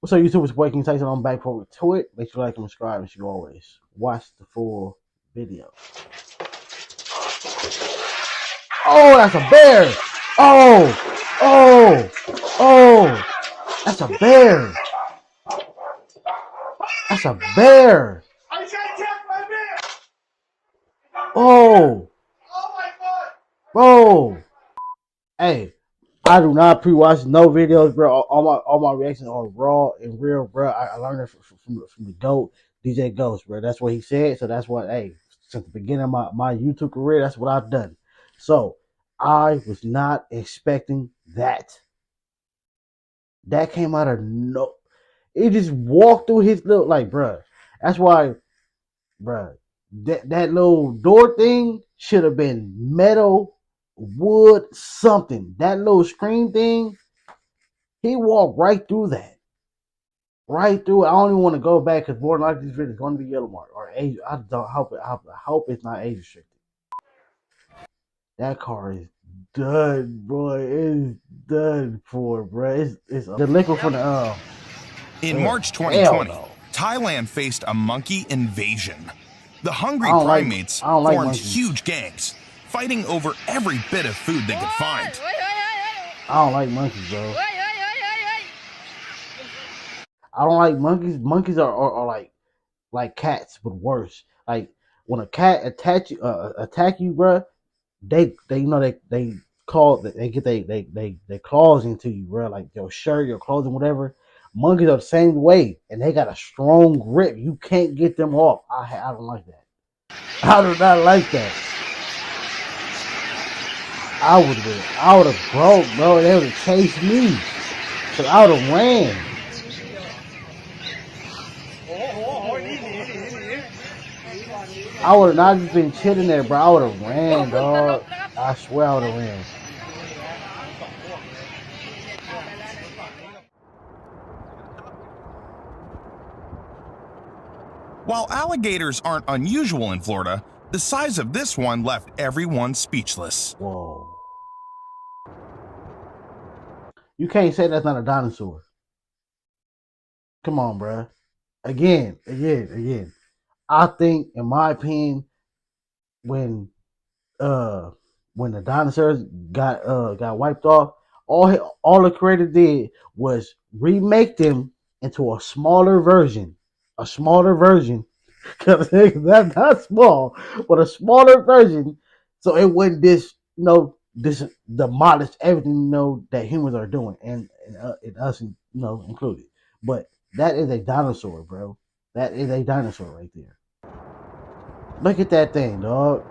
What's up, YouTube? It's Boy King Tyson. I'm back forward to it. Make sure you like and subscribe, and you always watch the full video. Oh, that's a bear! Oh, that's a bear! That's a bear! Oh, bro! Hey, I do not pre-watch no videos, bro. All my reactions are raw and real, bro. I learned it from the GOAT, DJ Ghost, bro. That's what he said. So that's what, hey, since the beginning of my YouTube career, that's what I've done. So I was not expecting that. That came out of no. It just walked through his little, like, bro. That's why, bro. That little door thing should have been metal, wood, something. That little screen thing, he walked right through that. Right through it. I don't even want to go back because more than likely this video is going to be yellow mark or age. I don't hope it. I hope it's not age restricted. That car is done, bro. It's done for, bro. It's the liquid from the In March 2020, Thailand faced a monkey invasion. The hungry primates formed huge gangs, fighting over every bit of food they could find. I don't like monkeys, bro. I don't like monkeys. Monkeys are like cats, but worse. Like when a cat attack you, bro, they get they claws into you, bro. Like your shirt, your clothing, whatever. Monkeys are the same way, and they got a strong grip. You can't get them off. I don't like that. I do not like that. I would have broke, bro. They would have chased me, cause I would have ran. I would have not just been chilling there, bro. I would have ran, dog. I swear I would have ran. While alligators aren't unusual in Florida, the size of this one left everyone speechless. Whoa. You can't say that's not a dinosaur. Come on, bro. Again. I think, in my opinion, when the dinosaurs got wiped off, all the creator did was remake them into a smaller version. Because that's not small, but a smaller version, so it wouldn't demolish everything that humans are doing, and us included. But that is a dinosaur, bro. That is a dinosaur right there. Look at that thing, dog.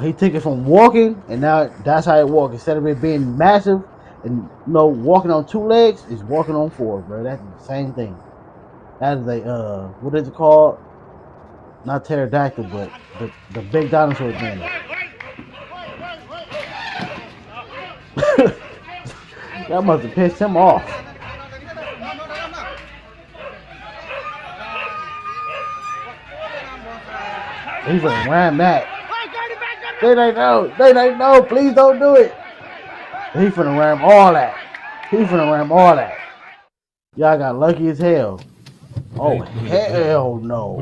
He took it from walking, and now that's how it walks. Instead of it being massive and walking on two legs, it's walking on four, bro. That's the same thing. That is a what is it called? Not pterodactyl, but the big dinosaur thing. That must have pissed him off. He's gonna ram that. They ain't know. Please don't do it. He finna ram all that. Y'all got lucky as hell. Oh, hell no.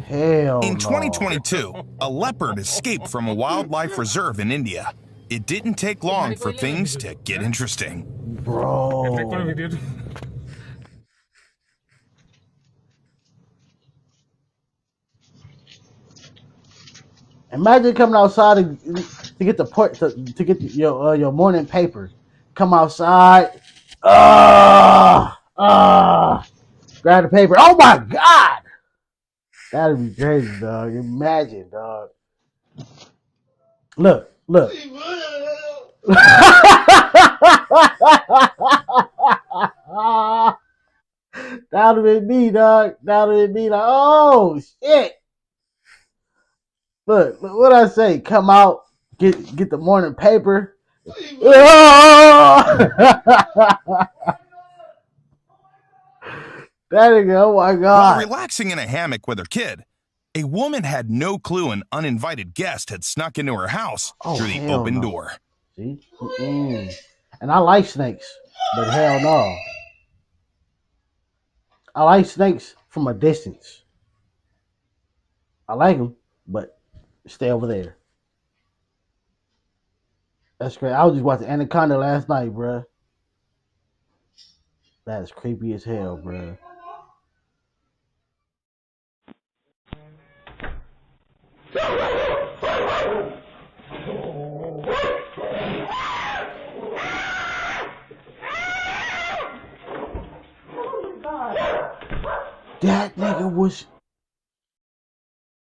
Hell In 2022, a leopard escaped from a wildlife reserve in India. It didn't take long for things to get interesting. Bro. Imagine coming outside to get your morning paper. Come outside. Grab the paper. Oh my God. That'd be crazy, dog. Imagine, dog. Look. That would have been me, dog. That would have been me, like, oh shit. Look what I say. Come out, get the morning paper. That nigga, oh my God. While relaxing in a hammock with her kid, a woman had no clue an uninvited guest had snuck into her house through the open door. See? And I like snakes, but hell no. I like snakes from a distance. I like them, but stay over there. That's great. I was just watching Anaconda last night, bruh. That is creepy as hell, bruh. That nigga was,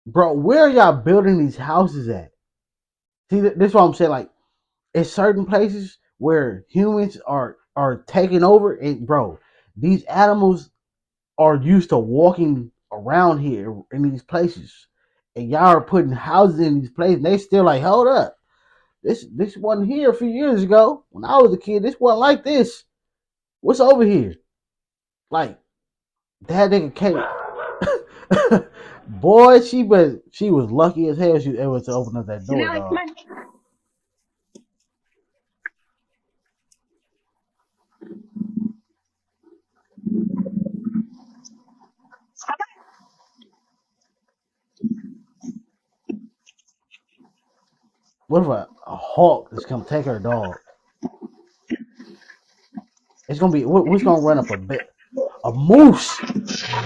bro. Where are y'all building these houses at? See, this is what I'm saying. Like, it's certain places where humans are taking over, and bro, these animals are used to walking around here in these places, and y'all are putting houses in these places. And they still like, hold up, this wasn't here a few years ago when I was a kid. This wasn't like this. What's over here? Like that nigga came. Boy, she was lucky as hell she was able to open up that door, dog. What if a hawk just come take her dog? It's gonna be what's gonna run up a bit? A moose.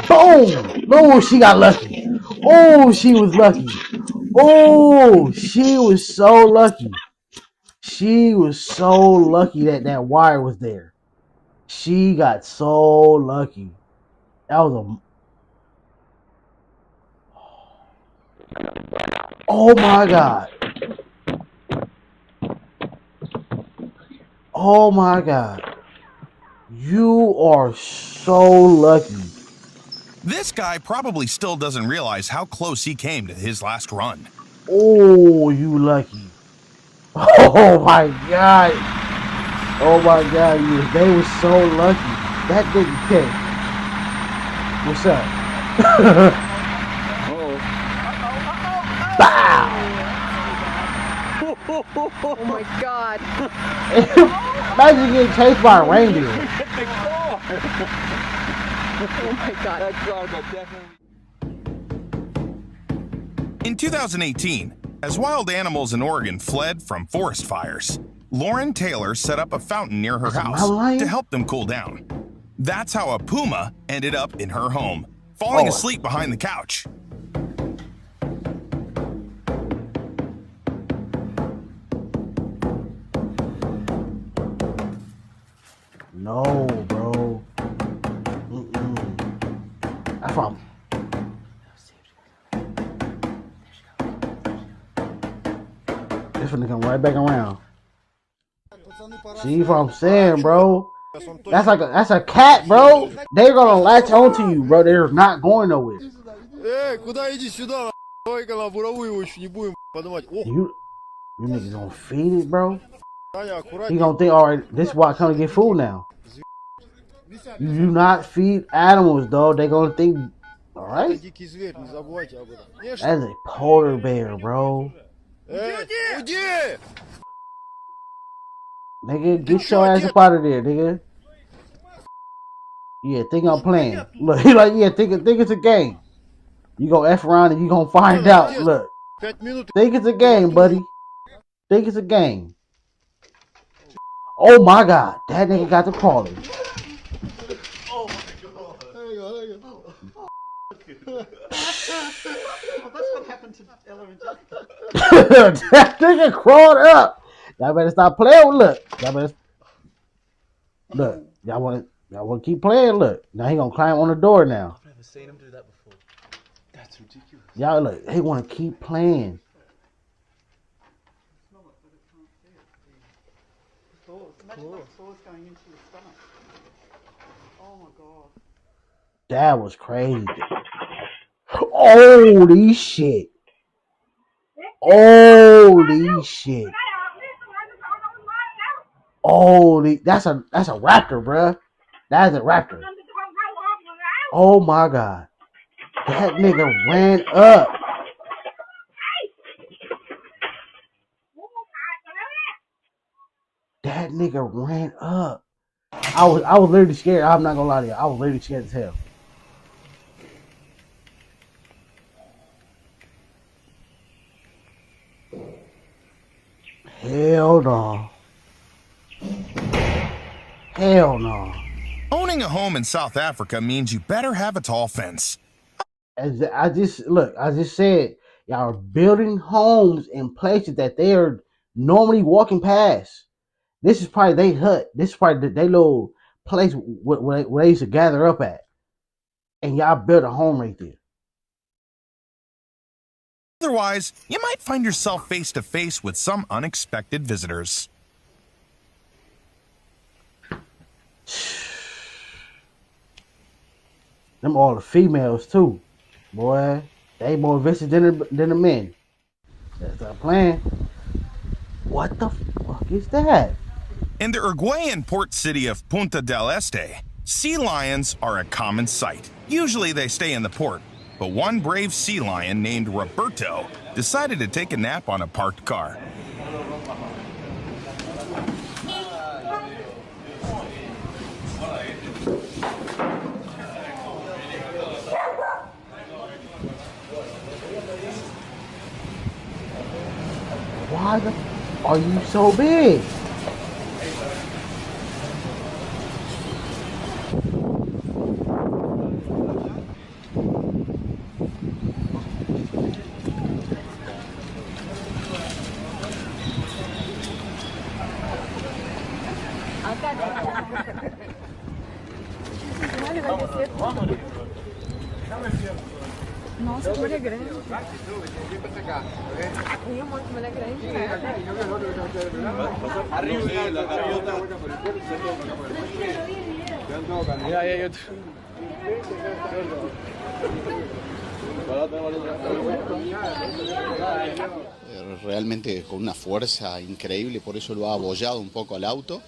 Boom! No, she got lucky. Oh, she was lucky. Oh, she was so lucky. She was so lucky that that wire was there. She got so lucky. That was oh my god. Oh my god. You are so lucky. This guy probably still doesn't realize how close he came to his last run. Oh, you lucky. Oh my god. Oh my god, they were so lucky. That didn't kick. What's up? Bow! Oh my god. Imagine getting chased by a reindeer. Oh my god. That car got definitely. In 2018, as wild animals in Oregon fled from forest fires, Lauren Taylor set up a fountain near her house to help them cool down. That's how a puma ended up in her home, falling asleep behind the couch. No, bro. That's from. This one come right back around. See what I'm saying, bro? That's a cat, bro. They're gonna latch onto you, bro. They're not going nowhere. You niggas gonna feed it, bro? He gonna think, all right, this is why I come to get food now. You do not feed animals, though. They gonna think, all right. That's a polar bear, bro. Nigga, get your ass up out of there, nigga. Yeah, think I'm playing. Look, he like, yeah, think it's a game. You gonna F around and you gonna find out. Look, think it's a game, buddy. Think it's a game. Oh my god, that nigga got the crawling. Oh my god. There you go, there you go. That's what happened to Ella and Jessica. That nigga crawled up. Y'all better stop playing. Look, y'all wanna keep playing. Look, now he gonna climb on the door now. I've never seen him do that before. That's ridiculous. Y'all look, he wanna keep playing. That was crazy. Holy shit. Holy shit. Holy, that's a raptor, bruh. That's a raptor. Oh my god. That nigga ran up. That nigga ran up. I was literally scared. I'm not gonna lie to you. I was literally scared as hell. Hell no. Hell no. Owning a home in South Africa means you better have a tall fence. As I just said, y'all are building homes in places that they are normally walking past. This is probably their hut. This is probably their little place where they used to gather up at. And y'all built a home right there. Otherwise, you might find yourself face to face with some unexpected visitors. Them all the females too. Boy, they more vicious than the men. That's our plan. What the fuck is that? In the Uruguayan port city of Punta del Este, sea lions are a common sight. Usually they stay in the port, but one brave sea lion named Roberto decided to take a nap on a parked car. Why the are you so big? Nossa, como ele é grande. E amor, como ele é grande, né? Realmente con una fuerza increíble, por eso lo ha abollado un poco al auto.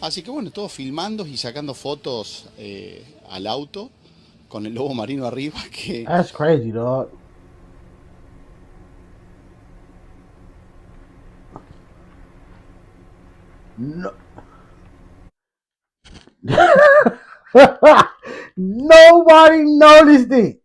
Así que bueno, todos filmando y sacando fotos al auto con el lobo marino arriba. Que That's crazy, dog. No. Nobody noticed it.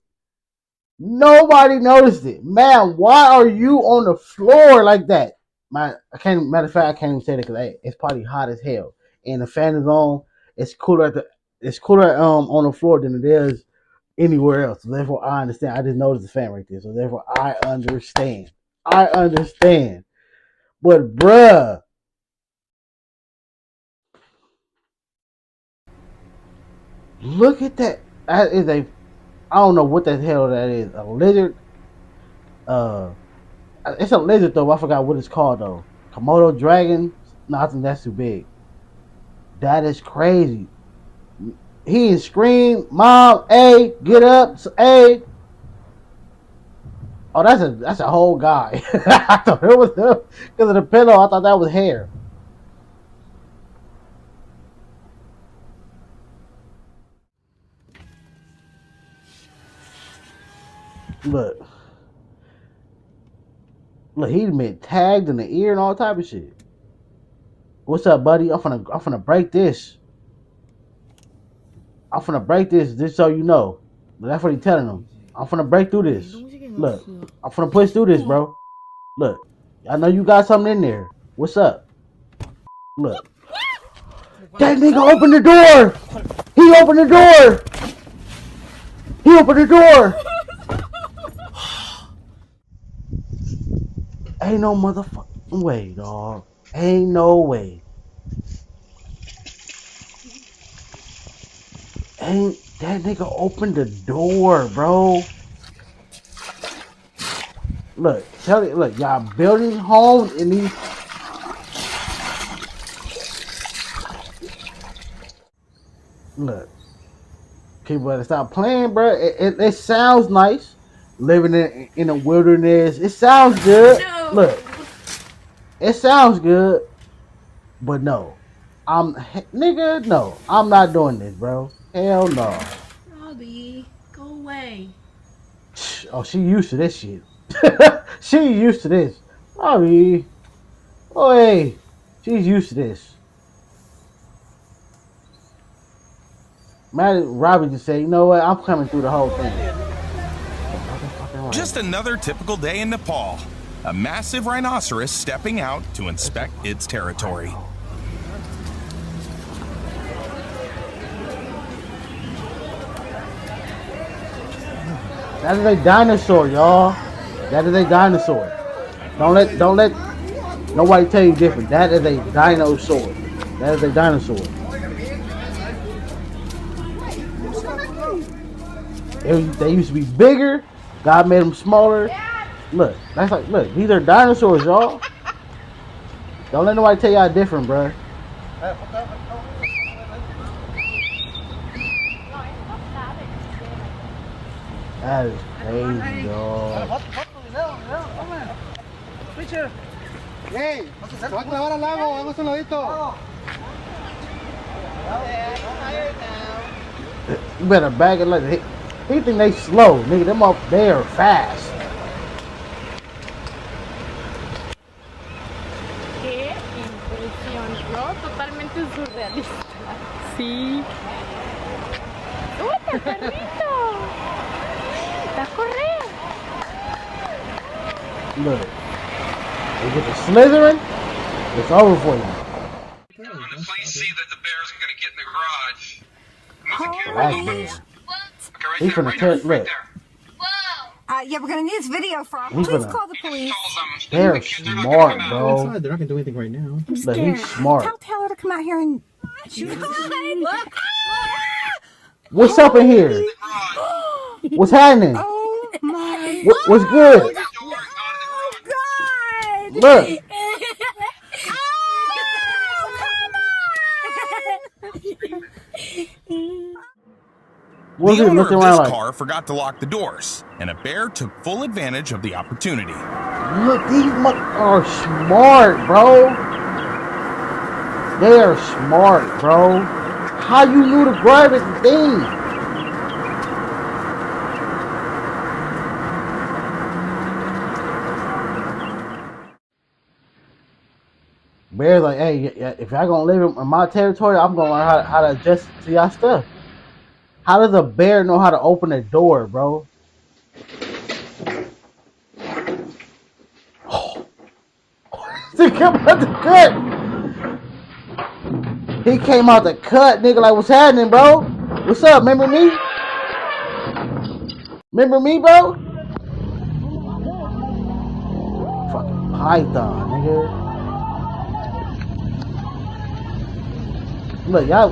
Nobody noticed it. Man, why are you on the floor like that? Matter of fact, I can't even say that because it's probably hot as hell. And the fan is on. It's cooler on the floor than it is anywhere else. So therefore, I understand. I just noticed the fan right there. So therefore, I understand. But bruh, look at that. That is a I don't know what the hell that is. A lizard. It's a lizard though. I forgot what it's called though. Komodo dragon. No, I think that's too big. That is crazy. He is scream, "Mom, hey, get up, hey!" Oh, that's a whole guy. I thought it was because of the pillow. I thought that was hair. Look, he been tagged in the ear and all type of shit. What's up, buddy? I'm finna break this. I'm finna break this just so you know. But that's what he telling him. I'm finna break through this. Look, I'm finna push through this, bro. Look, I know you got something in there. What's up? Look. That nigga opened the door! He opened the door! He opened the door! Ain't no motherfucking way, dog. Ain't no way. Ain't that nigga opened the door, bro? Look, y'all building homes in these. Look, people better stop playing, bro. It sounds nice, living in the wilderness. It sounds good. No. Look, it sounds good, but no, nigga, no, I'm not doing this, bro. Hell no. Robbie, go away. Oh, she used to this shit. She used to this. Robbie. Oh, hey. She's used to this. Matt Robbie just said, you know what? I'm coming through the whole thing. Just another typical day in Nepal. A massive rhinoceros stepping out to inspect its territory. That is a dinosaur, y'all. That is a dinosaur. Don't let nobody tell you different. That is a dinosaur. That is a dinosaur. They used to be bigger. God made them smaller. Look, that's like, look, these are dinosaurs, y'all. Don't let nobody tell y'all different, bro. That is crazy, y'all. Hey, se va a clavar al lago, vamos a un ladito. You better bag it like he think they slow, nigga. Them up there fast. Qué impresión, ¿no? Totalmente surrealista. Sí. ¡Uy, perrito! ¡Está a correr! Look, you get the slithering, it's over for you. Please see that the bears are gonna get in the garage. Black bear. He's finna tear. Look, yeah, we're gonna need this video from. he's Please finna. call the police. They're smart, bro. Inside, they're not gonna do anything right now. I'm Look, scared. he's smart. Tell Taylor to come out here and shoot. Look. What's up in here? What's happening? Oh my. What's good? Oh God. Look. What's The he owner looking of around this like? car forgot to lock the doors, and a bear took full advantage of the opportunity. Look, these are smart, bro. They are smart, bro. How you knew to grab it the thing? Bear's like, hey, if y'all gonna live in my territory, I'm gonna learn how to adjust to y'all stuff. How does a bear know how to open a door, bro? He came out the cut. He came out the cut, nigga. Like, what's happening, bro? What's up? Remember me? Remember me, bro? Fucking python, nigga. Look, y'all,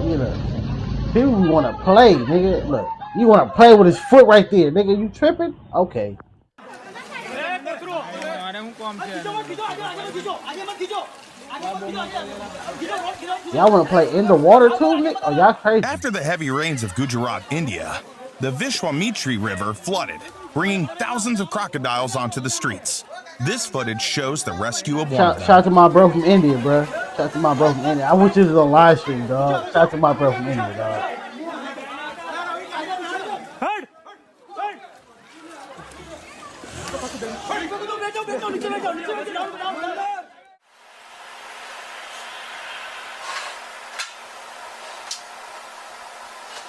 people want to play, nigga. Look, you want to play with his foot right there, nigga. You tripping? Okay. Y'all want to play in the water too, nigga? Oh, y'all crazy. After the heavy rains of Gujarat, India, the Vishwamitra River flooded, bringing thousands of crocodiles onto the streets. This footage shows the rescue of one of them. Shout out to my bro from India, bro. Shout out to my bro from India. I wish this was on live stream, dog. Shout out to my bro from India, dog.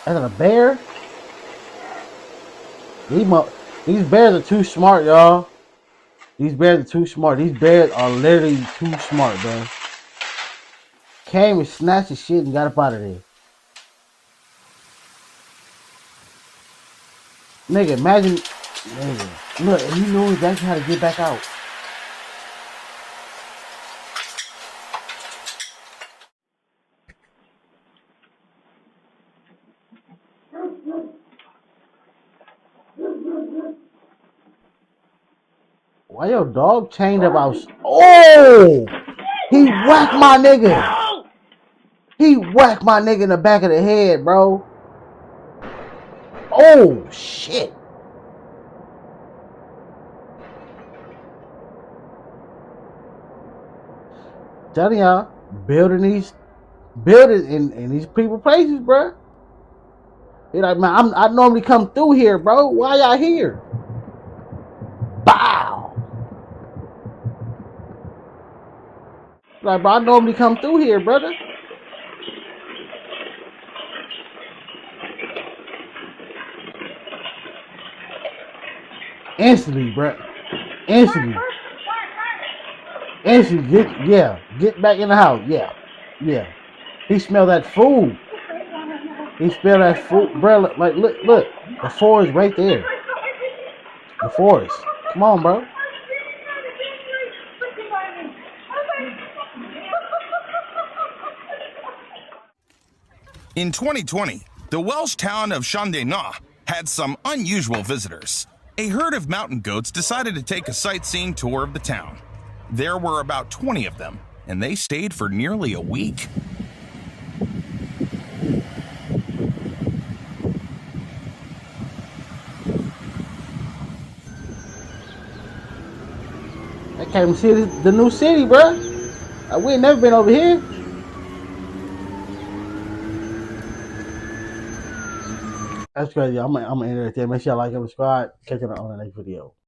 That's a bear? These bears are too smart, y'all. These bears are too smart. These bears are literally too smart, bro. Came and snatched his shit and got up out of there. Nigga, imagine. Nigga, look, and he knew exactly how to get back out. Why your dog chained up out? Oh! He whacked my nigga! He whacked my nigga in the back of the head, bro. Oh, shit. Telling y'all, building in these people places, bro. He like, man, I normally come through here, bro. Why y'all here? Bow. Like, bro, I normally come through here, brother. Instantly, bro. Instantly. Instantly. Get back in the house. Yeah. He smelled that food. He smelled that food, bro. Like, look. The forest right there. The forest. Come on, bro. In 2020, the Welsh town of Llandudno had some unusual visitors. A herd of mountain goats decided to take a sightseeing tour of the town. There were about 20 of them, and they stayed for nearly a week. I can't even see the new city, bro. We ain't never been over here. That's crazy. I'm gonna end it right there. Make sure y'all like and subscribe. Catch you on the next video.